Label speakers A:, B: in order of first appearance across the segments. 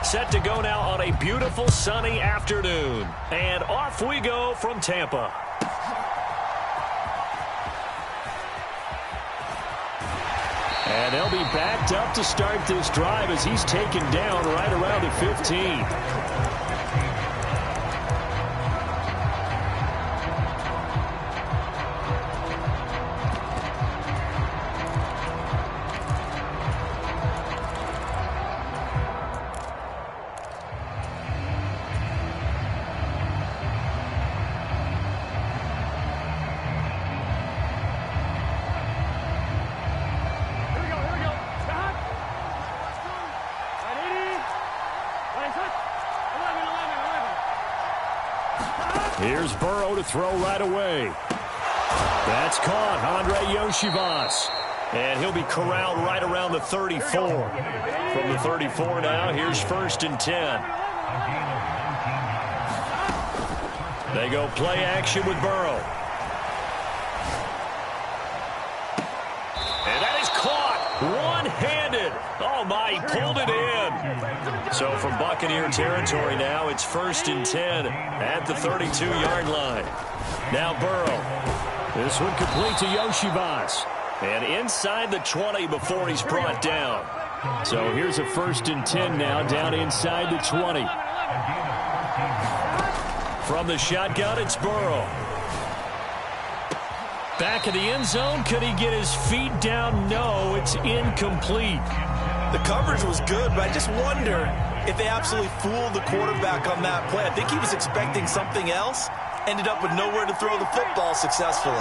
A: clock set to go now on a beautiful sunny afternoon. And off we go from Tampa. And they'll be backed up to start this drive as he's taken down right around the 15. Here's Burrow to throw right away. That's caught. Andre Yoshivas. And he'll be corralled right around the 34. From the 34 now, here's 1st and 10. They go play action with Burrow. And that is caught. One-handed. Oh, my, he pulled it in. So from Buccaneer territory now, it's 1st and 10 at the 32-yard line. Now Burrow. This one complete to Yoshivas. And inside the 20 before he's brought down. So here's a 1st and 10 now down inside the 20. From the shotgun, it's Burrow. Back in the end zone. Could he get his feet down? No, it's incomplete.
B: The coverage was good, but I just wonder if they absolutely fooled the quarterback on that play. I think he was expecting something else. Ended up with nowhere to throw the football successfully.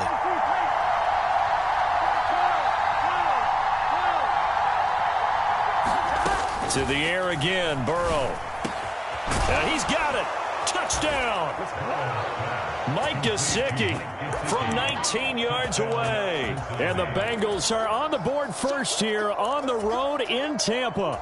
A: To the air again, Burrow. And he's got it. Touchdown. Mike Gesicki from 19 yards away. And the Bengals are on the board first here on the road in Tampa.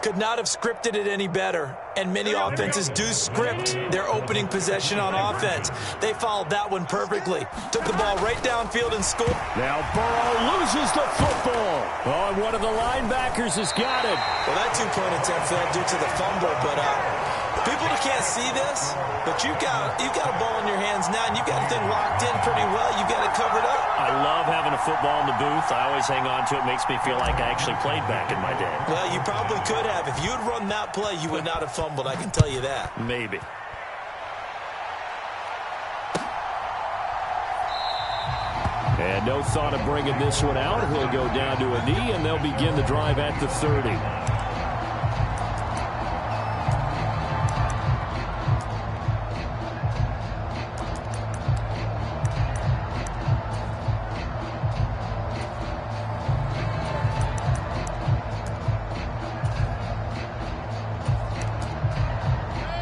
B: Could not have scripted it any better. And many offenses do script their opening possession on offense. They followed that one perfectly. Took the ball right downfield and scored.
A: Now Burrow loses the football. Oh, and one of the linebackers has got it.
B: Well, that two-point attempt failed due to the fumble, but people that can't see this, but you've got a ball in your hands now, and you've got the thing locked in pretty well. You've got it covered up.
A: I love having a football in the booth. I always hang on to it. Makes me feel like I actually played back in my day.
B: Well, you probably could have. If you had run that play, you would not have fumbled. I can tell you that.
A: Maybe. And no thought of bringing this one out. He'll go down to a knee, and they'll begin the drive at the 30.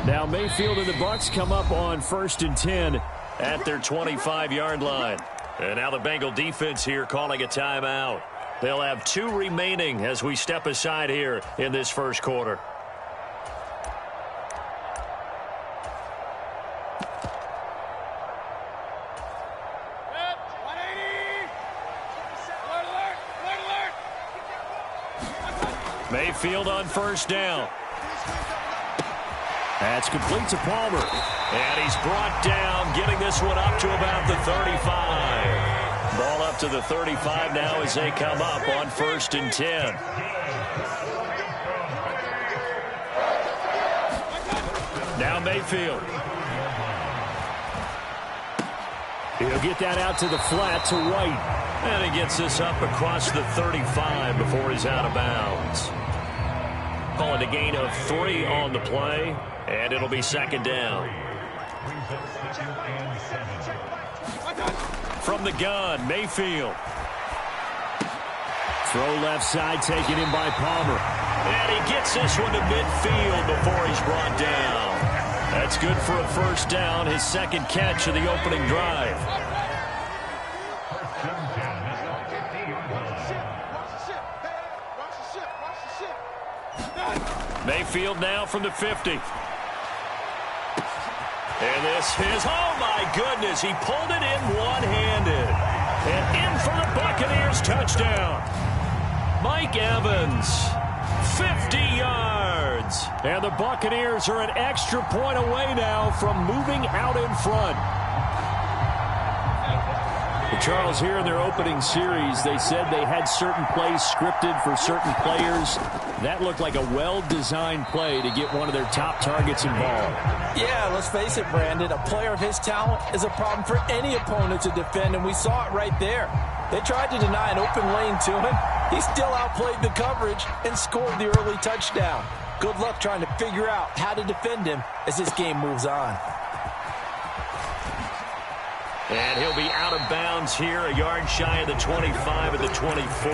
A: Now Mayfield and the Bucs come up on 1st and 10 at their 25-yard line. And now the Bengal defense here calling a timeout. They'll have 2 remaining as we step aside here in this first quarter. Mayfield on 1st down. That's complete to Palmer. And he's brought down, getting this one up to about the 35. Ball up to the 35 now as they come up on 1st and 10. Now Mayfield. He'll get that out to the flat to White. And he gets this up across the 35 before he's out of bounds. Calling a gain of 3 on the play. And it'll be 2nd down. From the gun, Mayfield. Throw left side, taken in by Palmer. And he gets this one to midfield before he's brought down. That's good for a 1st down, his 2nd catch of the opening drive. Mayfield now from the 50. And this is, oh my goodness, he pulled it in one-handed. And in for the Buccaneers touchdown. Mike Evans, 50 yards. And the Buccaneers are an extra point away now from moving out in front. Charles, here in their opening series, they said they had certain plays scripted for certain players. That looked like a well-designed play to get one of their top targets involved.
B: Yeah, let's face it, Brandon. A player of his talent is a problem for any opponent to defend, and we saw it right there. They tried to deny an open lane to him. He still outplayed the coverage and scored the early touchdown. Good luck trying to figure out how to defend him as this game moves on.
A: And he'll be out of bounds here, a yard shy of the 25 at the 24.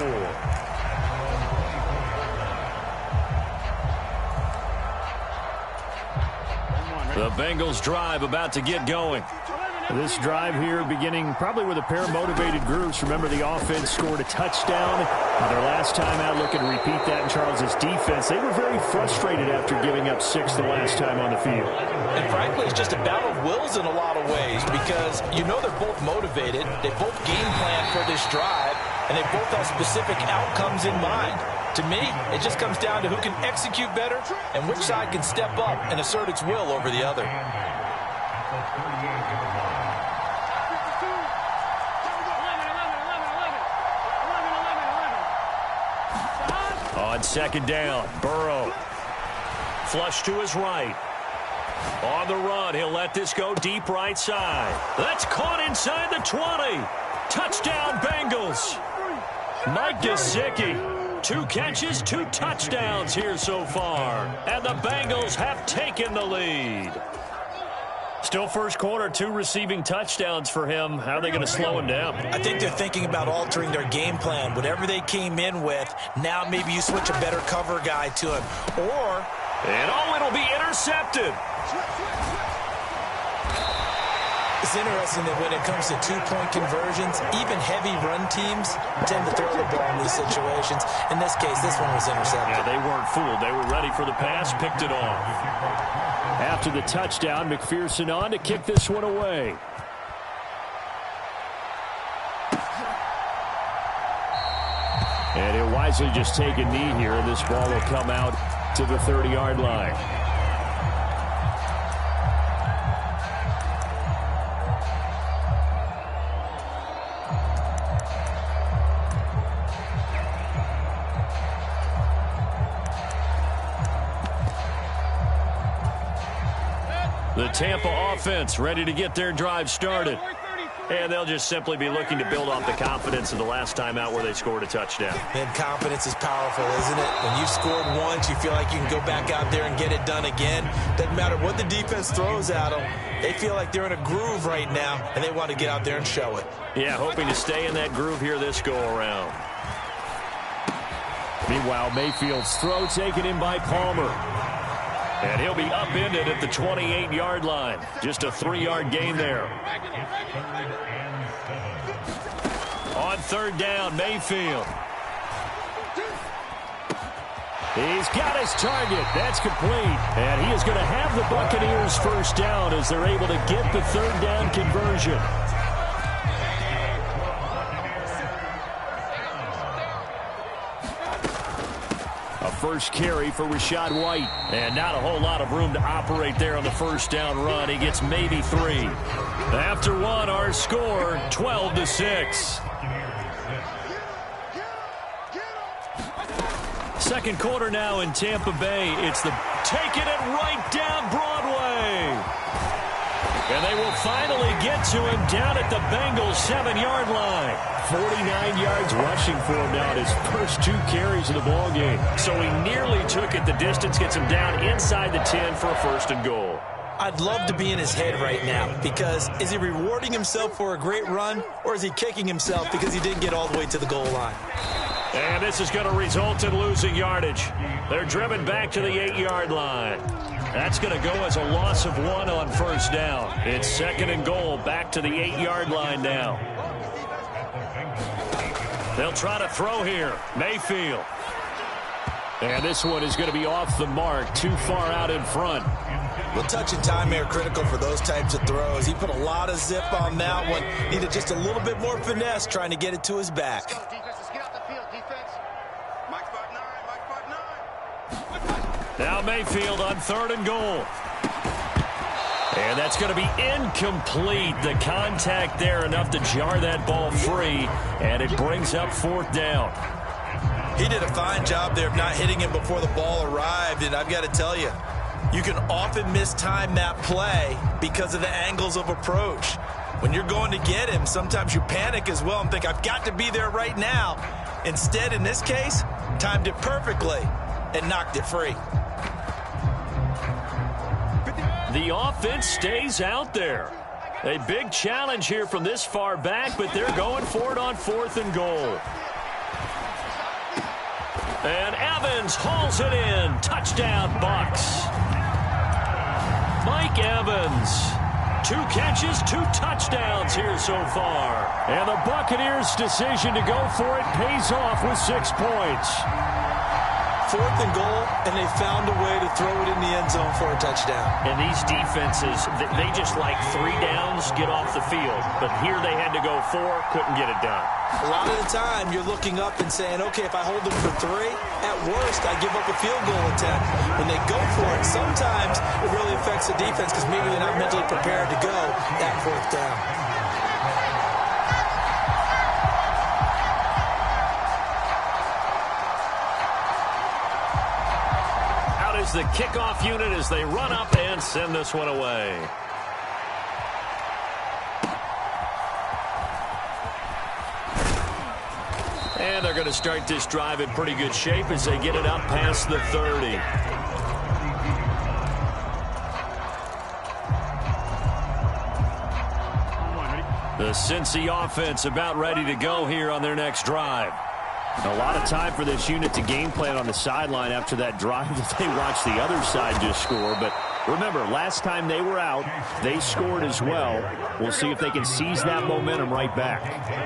A: The Bengals drive about to get going. This drive here beginning probably with a pair of motivated groups. Remember, the offense scored a touchdown. Their last time out, looking to repeat that in Charles' defense. They were very frustrated after giving up 6 the last time on the field.
B: And frankly, it's just a battle of wills in a lot of ways because you know they're both motivated. They both game plan for this drive, and they both have specific outcomes in mind. To me, it just comes down to who can execute better and which side can step up and assert its will over the other.
A: On second down, Burrow. Flush to his right. On the run, he'll let this go deep right side. That's caught inside the 20. Touchdown, Bengals. Mike Gesicki, 2 catches, 2 touchdowns here so far. And the Bengals have taken the lead. Still first quarter, 2 receiving touchdowns for him. How are they going to slow him down?
B: I think they're thinking about altering their game plan. Whatever they came in with, now maybe you switch a better cover guy to him. Or...
A: And it'll be intercepted.
B: It's interesting that when it comes to 2-point conversions, even heavy run teams tend to throw the ball in these situations. In this case, this one was intercepted.
A: Yeah, they weren't fooled. They were ready for the pass, picked it off. After the touchdown, McPherson on to kick this one away. And he'll wisely just take a knee here, and this ball will come out to the 30-yard line. The Tampa offense ready to get their drive started. And they'll just simply be looking to build off the confidence of the last time out where they scored a touchdown.
B: And confidence is powerful, isn't it? When you've scored once, you feel like you can go back out there and get it done again. Doesn't matter what the defense throws at them. They feel like they're in a groove right now, and they want to get out there and show it.
A: Yeah, hoping to stay in that groove here this go-around. Meanwhile, Mayfield's throw taken in by Palmer. And he'll be upended at the 28-yard line. Just a 3-yard gain there. On third down, Mayfield. He's got his target. That's complete. And he is going to have the Buccaneers first down as they're able to get the third down conversion. First carry for Rachaad White. And not a whole lot of room to operate there on the first down run. He gets maybe 3. After 1, our score, 12-6. Second quarter now in Tampa Bay. It's the taking it right down Broadway. And they will finally get to him down at the Bengals 7-yard line. 49 yards rushing for him now in his first 2 carries of the ballgame. So he nearly took it the distance, gets him down inside the 10 for a first and goal.
B: I'd love to be in his head right now because is he rewarding himself for a great run or is he kicking himself because he didn't get all the way to the goal line?
A: And this is going to result in losing yardage. They're driven back to the 8-yard line. That's going to go as a loss of 1 on first down. It's second and goal, back to the 8-yard line now. They'll try to throw here. Mayfield. And this one is going to be off the mark, too far out in front.
B: Well, touch and time are critical for those types of throws. He put a lot of zip on that one. Needed just a little bit more finesse trying to get it to his back.
A: Now Mayfield on 3rd and goal. And that's going to be incomplete. The contact there enough to jar that ball free, and it brings up 4th down.
B: He did a fine job there of not hitting him before the ball arrived, and I've got to tell you, you can often mistime that play because of the angles of approach. When you're going to get him, sometimes you panic as well and think, I've got to be there right now. Instead, in this case, timed it perfectly and knocked it free.
A: The offense stays out there. A big challenge here from this far back, but they're going for it on 4th and goal. And Evans hauls it in. Touchdown, Bucs. Mike Evans. 2 catches, 2 touchdowns here so far. And the Buccaneers' decision to go for it pays off with 6 points.
B: 4th and goal, and they found a way to throw it in the end zone for a touchdown.
A: And these defenses, they just like 3 downs, get off the field. But here they had to go 4, couldn't get it done.
B: A lot of the time, you're looking up and saying, okay, if I hold them for 3, at worst, I give up a field goal attempt. When they go for it, sometimes it really affects the defense because maybe they're not mentally prepared to go at 4th down.
A: The kickoff unit as they run up and send this one away. And they're going to start this drive in pretty good shape as they get it up past the 30. The Cincy offense about ready to go here on their next drive. A lot of time for this unit to game plan on the sideline after that drive that they watched the other side just score. But remember, last time they were out, they scored as well. We'll see if they can seize that momentum right back.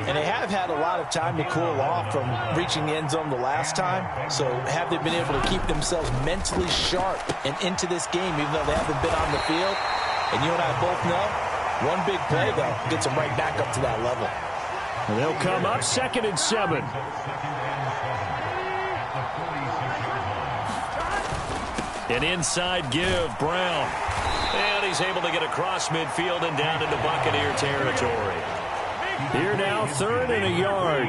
B: And they have had a lot of time to cool off from reaching the end zone the last time. So have they been able to keep themselves mentally sharp and into this game, even though they haven't been on the field? And you and I both know, one big play, though, gets them right back up to that level.
A: And they'll come up 2nd and 7. An inside give, Brown. And he's able to get across midfield and down into Buccaneer territory. Here now, 3rd and a yard.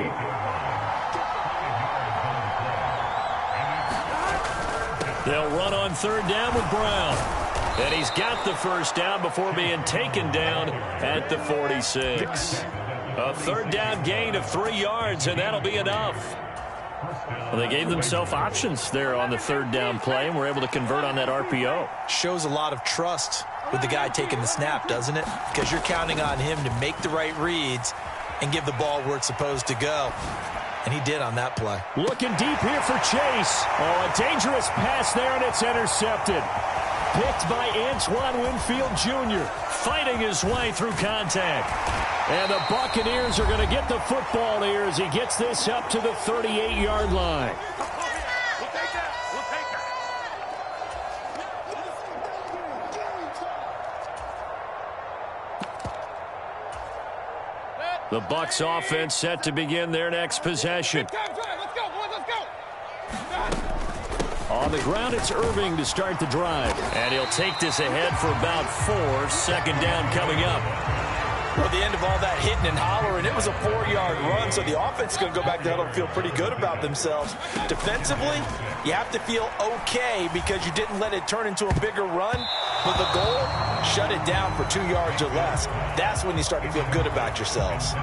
A: They'll run on 3rd down with Brown. And he's got the 1st down before being taken down at the 46. A 3rd down gain of 3 yards, and that'll be enough. Well, they gave themselves options there on the 3rd down play and were able to convert on that RPO.
B: Shows a lot of trust with the guy taking the snap, doesn't it? Because you're counting on him to make the right reads and give the ball where it's supposed to go. And he did on that play.
A: Looking deep here for Chase. Oh, a dangerous pass there, and it's intercepted. Picked by Antoine Winfield Jr., fighting his way through contact. And the Buccaneers are going to get the football here as he gets this up to the 38-yard line. The Bucs offense set to begin their next possession. On the ground, it's Irving to start the drive. And he'll take this ahead for about 4. 2nd down coming up.
B: Well, at the end of all that hitting and hollering, it was a 4-yard run, so the offense is going to go back there and feel pretty good about themselves. Defensively, you have to feel okay because you didn't let it turn into a bigger run, but the goal, shut it down for 2 yards or less. That's when you start to feel good about yourselves.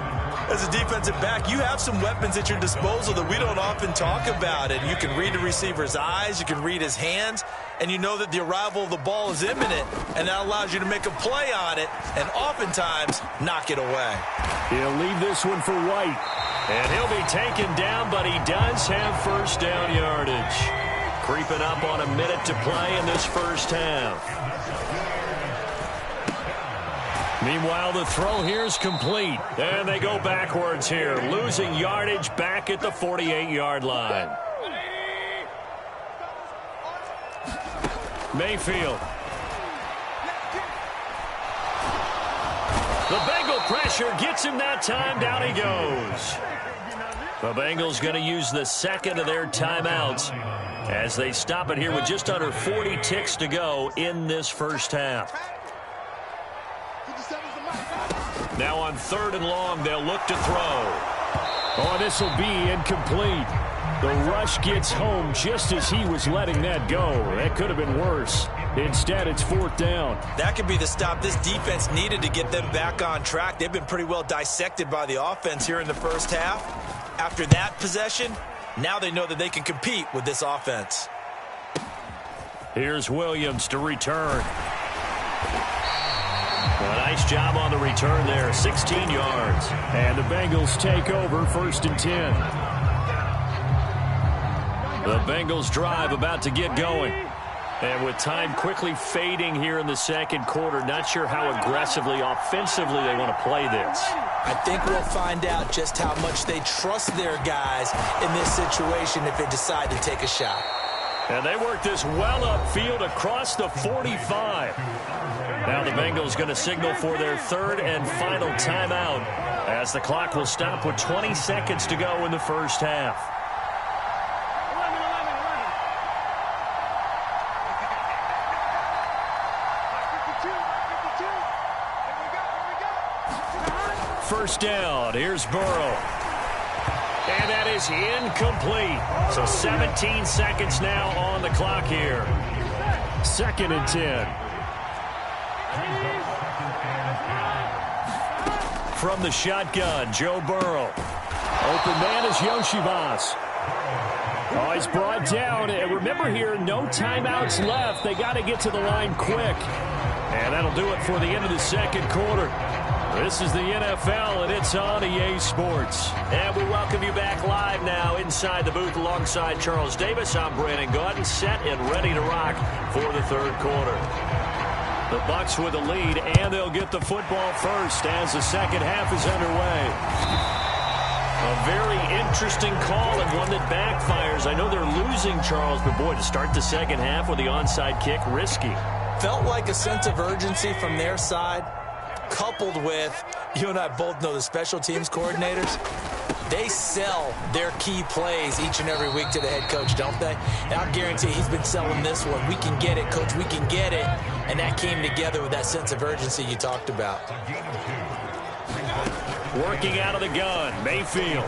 B: As a defensive back, you have some weapons at your disposal that we don't often talk about. And you can read the receiver's eyes, you can read his hands, and you know that the arrival of the ball is imminent, and that allows you to make a play on it and oftentimes knock it away.
A: He'll leave this one for White. And he'll be taken down, but he does have 1st down yardage. Creeping up on a minute to play in this 1st half. Meanwhile, the throw here is complete. And they go backwards here, losing yardage back at the 48-yard line. Mayfield. The Bengal pressure gets him that time. Down he goes. The Bengals going to use the 2nd of their timeouts as they stop it here with just under 40 ticks to go in this first half. Now on 3rd and long, they'll look to throw.
C: Oh, this will be incomplete. The rush gets home just as he was letting that go. That could have been worse. Instead, it's 4th down.
B: That could be the stop this defense needed to get them back on track. They've been pretty well dissected by the offense here in the first half. After that possession, now they know that they can compete with this offense.
A: Here's Williams to return. Well, nice job on the return there, 16 yards.
C: And the Bengals take over 1st and 10.
A: The Bengals drive about to get going. And with time quickly fading here in the second quarter, not sure how aggressively, offensively they want to play this.
B: I think we'll find out just how much they trust their guys in this situation if they decide to take a shot.
A: And they work this well upfield across the 45. Now the Bengals going to signal for their 3rd and final timeout as the clock will stop with 20 seconds to go in the first half. First down, here's Burrow. And that is incomplete. So 17 seconds now on the clock here.
C: 2nd and 10.
A: From the shotgun, Joe Burrow.
C: Open man is Yoshivas. Oh, he's brought down. And remember here, no timeouts left. They got to get to the line quick.
A: And that'll do it for the end of the second quarter. This is the NFL, and it's on EA Sports. And we welcome you back live now inside the booth alongside Charles Davis. I'm Brandon Gaudin, set and ready to rock for the 3rd quarter. The Bucs with the lead, and they'll get the football first as the second half is underway. A very interesting call and one that backfires. I know they're losing, Charles, but boy, to start the second half with the onside kick, risky.
B: Felt like a sense of urgency from their side, coupled with, you and I both know the special teams coordinators, they sell their key plays each and every week to the head coach, don't they? And I guarantee he's been selling this one. We can get it, coach, we can get it. And that came together with that sense of urgency you talked about.
A: Working out of the gun, Mayfield.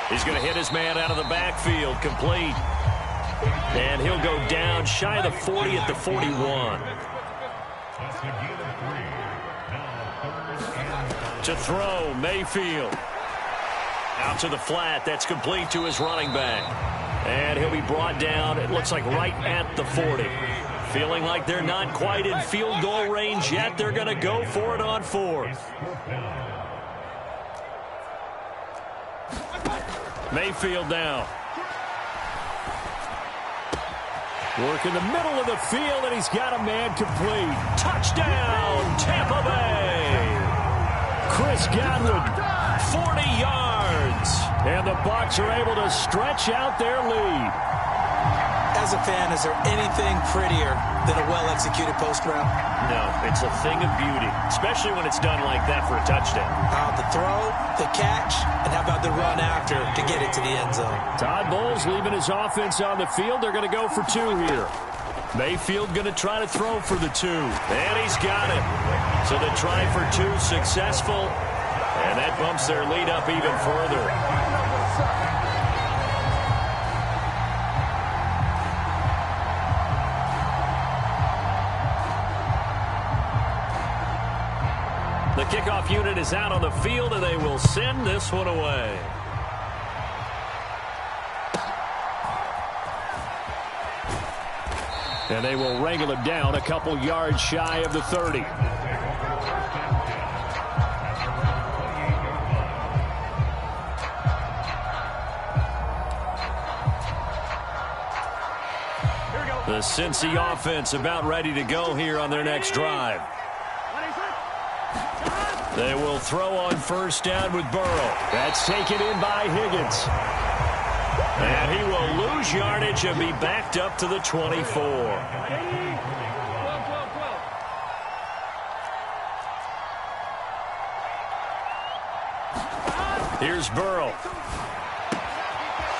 A: He's going to hit his man out of the backfield, complete. And he'll go down shy of the 40 at the 41. To throw, Mayfield. Out to the flat, that's complete to his running back. And he'll be brought down, it looks like right at the 40. Feeling like they're not quite in field goal range yet. They're going to go for it on 4th. Mayfield now.
C: Work in the middle of the field, and he's got a man complete.
A: Touchdown, Tampa Bay.
C: Chris Godwin,
A: 40 yards.
C: And the Bucs are able to stretch out their lead.
B: As a fan, is there anything prettier than a well-executed post route?
A: No, it's a thing of beauty, especially when it's done like that for a touchdown.
B: The throw, the catch, and how about the run after to get it to the end zone?
C: Todd Bowles leaving his offense on the field. They're going to go for 2 here.
A: Mayfield going to try to throw for the 2. And he's got it. So the try for 2 successful. And that bumps their lead up even further. The kickoff unit is out on the field, and they will send this one away.
C: And they will wrangle him down a couple yards shy of the 30.
A: The Cincy offense about ready to go here on their next drive. They will throw on first down with Burrow.
C: That's taken in by Higgins.
A: And he will lose yardage and be backed up to the 24. Here's Burrow.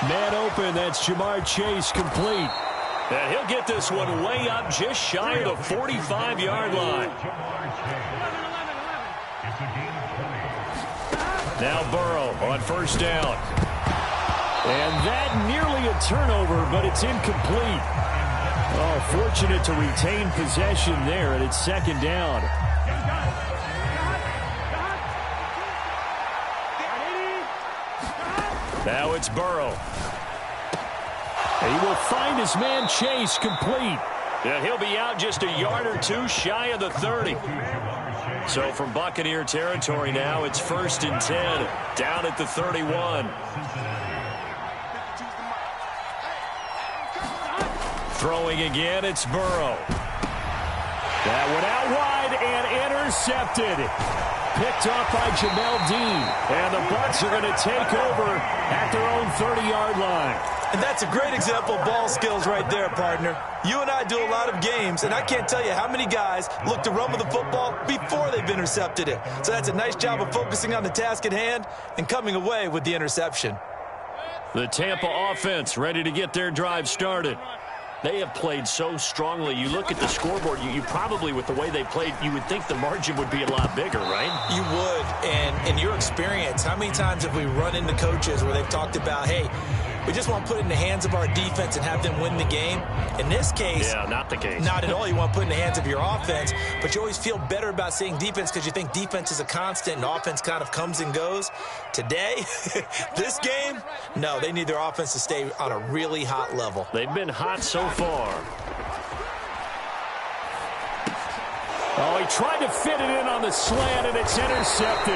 C: Man open, that's Jamar Chase, complete.
A: And he'll get this one way up just shy of the 45-yard line. Now Burrow on first down.
C: And that nearly a turnover, but it's incomplete. Oh, fortunate to retain possession there, and it's second down.
A: Now it's Burrow.
C: He will find his man Chase, complete.
A: And he'll be out just a yard or two shy of the 30. So from Buccaneer territory now, it's 1st and 10, down at the 31. Throwing again, it's Burrow.
C: That went out wide and intercepted. Picked off by Jamel Dean. And the Bucs are going to take over at their own 30-yard line.
B: And that's a great example of ball skills right there, partner. You and I do a lot of games, and I can't tell you how many guys look to run with the football before they've intercepted it. So that's a nice job of focusing on the task at hand and coming away with the interception.
A: The Tampa offense ready to get their drive started. They have played so strongly. You look at the scoreboard, you probably, with the way they played, you would think the margin would be a lot bigger, right?
B: You would. And in your experience, how many times have we run into coaches where they've talked about, hey, we just want to put it in the hands of our defense and have them win the game? In this case,
A: yeah, not the case.
B: Not at all. You want to put it in the hands of your offense, but you always feel better about saying defense because you think defense is a constant and offense kind of comes and goes. Today, this game, no, they need their offense to stay on a really hot level.
A: They've been hot so far.
C: Oh, he tried to fit it in on the slant, and it's intercepted.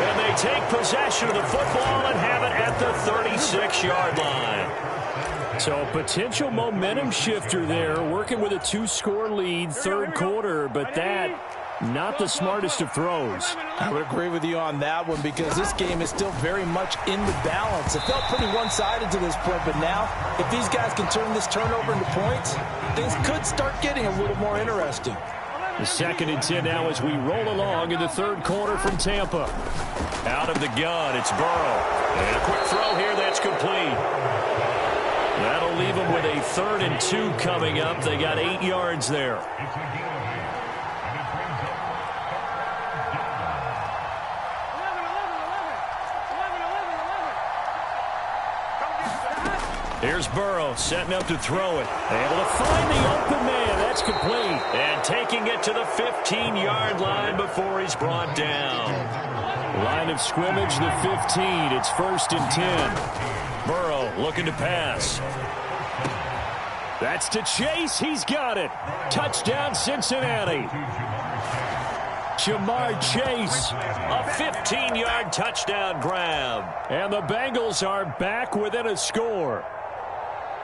A: And they take possession of the football and have it at the 36-yard line.
C: So a potential momentum shifter there, working with a 2-score lead, third quarter, but that, not the smartest of throws.
B: I would agree with you on that one because this game is still very much in the balance. It felt pretty one-sided to this point, but now, if these guys can turn this turnover into points, things could start getting a little more interesting.
C: The 2nd and 10 now as we roll along in the third quarter from Tampa.
A: Out of the gun, it's Burrow. And a quick throw here, that's complete. That'll leave them with a 3rd and 2 coming up. They got 8 yards there. Here's Burrow setting up to throw it.
C: Able to find the open man. That's complete.
A: And taking it to the 15-yard line before he's brought down.
C: Line of scrimmage, the 15. It's 1st and 10.
A: Burrow looking to pass.
C: That's to Chase. He's got it. Touchdown, Cincinnati. Jamar Chase.
A: A 15-yard touchdown grab.
C: And the Bengals are back within a score.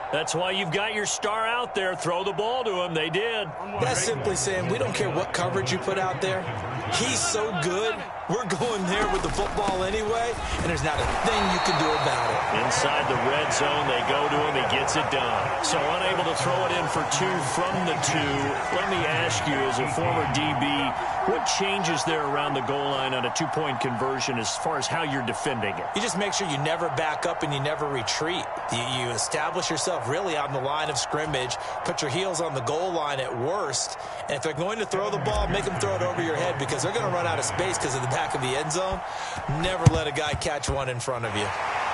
A: That's why you've got your star out there. Throw the ball to him. They did.
B: That's simply saying we don't care what coverage you put out there. He's so good. We're going there with the football anyway, and there's not a thing you can do about it.
A: Inside the red zone, they go to him. He gets it done. So unable to throw it in for 2 from the 2. Let me ask you, as a former DB, what changes there around the goal line on a 2-point conversion as far as how you're defending it?
B: You just make sure you never back up and you never retreat. You establish yourself really on the line of scrimmage, put your heels on the goal line at worst, and if they're going to throw the ball, make them throw it over your head because they're going to run out of space because of the back of the end zone. Never let a guy catch one in front of you.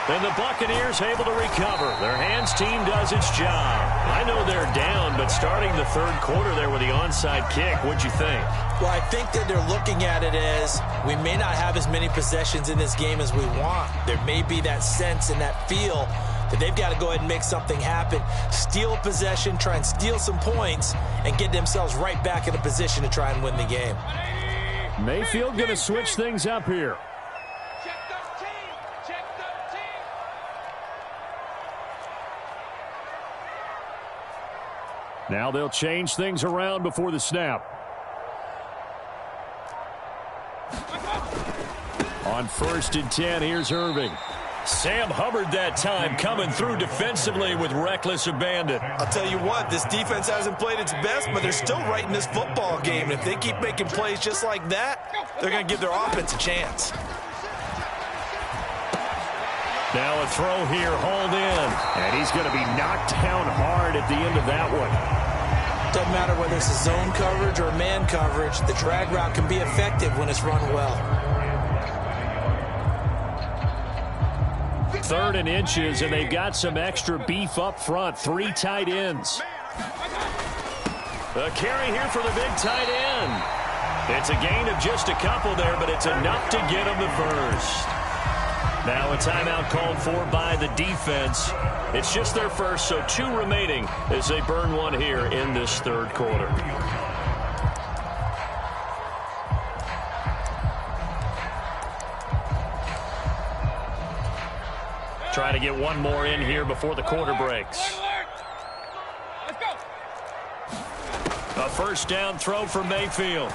A: And the Buccaneers able to recover. Their hands team does its job. I know they're down, but starting the third quarter there with the onside kick, what'd you think?
B: Well, I think that they're looking at it as we may not have as many possessions in this game as we want. There may be that sense and that feel that they've got to go ahead and make something happen, steal a possession, try and steal some points, and get themselves right back in a position to try and win the game.
C: Mayfield going to switch things up here. Now they'll change things around before the snap. On 1st and 10, here's Irving.
A: Sam Hubbard that time coming through defensively with reckless abandon.
B: I'll tell you what, this defense hasn't played its best, but they're still right in this football game. And if they keep making plays just like that, they're going to give their offense a chance.
A: Now a throw here, hauled in.
C: And he's going to be knocked down hard at the end of that one.
B: Doesn't matter whether it's a zone coverage or man coverage, the drag route can be effective when it's run well.
C: 3rd and inches, and they've got some extra beef up front. 3 tight ends.
A: A carry here for the big tight end. It's a gain of just a couple there, but it's enough to get him the first. Now a timeout called for by the defense. It's just their first, so 2 remaining as they burn one here in this 3rd quarter. Trying to get one more in here before the quarter breaks. A first down throw for Mayfield.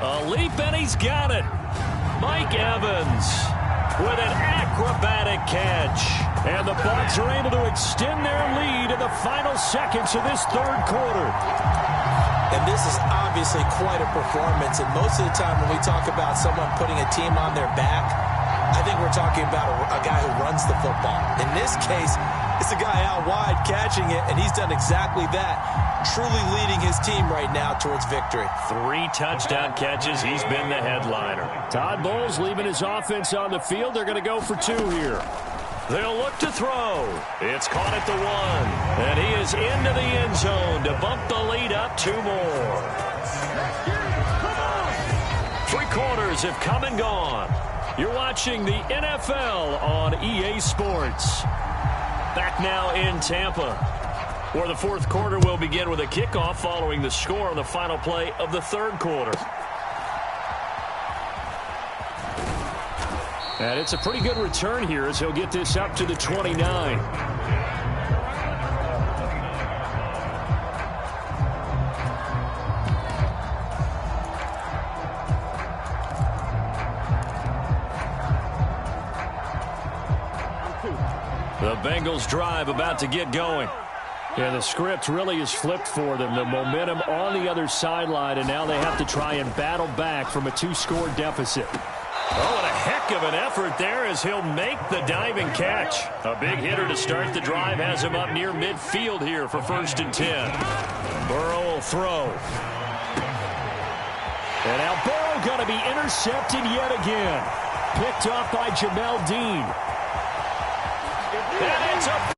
A: A leap, and he's got it. Mike Evans with an acrobatic catch. And the Bucs are able to extend their lead in the final seconds of this 3rd quarter.
B: And this is obviously quite a performance. And most of the time when we talk about someone putting a team on their back, I think we're talking about a guy who runs the football. In this case, it's a guy out wide catching it, and he's done exactly that, truly leading his team right now towards victory.
A: 3 touchdown catches. He's been the headliner.
C: Todd Bowles leaving his offense on the field. They're going to go for 2 here.
A: They'll look to throw. It's caught at the 1. And he is into the end zone to bump the lead up 2 more. 3 quarters have come and gone. You're watching the NFL on EA Sports. Back now in Tampa, where the 4th quarter will begin with a kickoff following the score on the final play of the 3rd quarter.
C: And it's a pretty good return here as he'll get this up to the 29.
A: The Bengals drive about to get going.
C: Yeah, the script really is flipped for them. The momentum on the other sideline, and now they have to try and battle back from a 2-score deficit.
A: Oh, and a heck of an effort there as he'll make the diving catch. A big hitter to start the drive has him up near midfield here for 1st and 10. Burrow will throw.
C: And now Burrow going to be intercepted yet again. Picked off by Jamel Dean.
A: And it's up.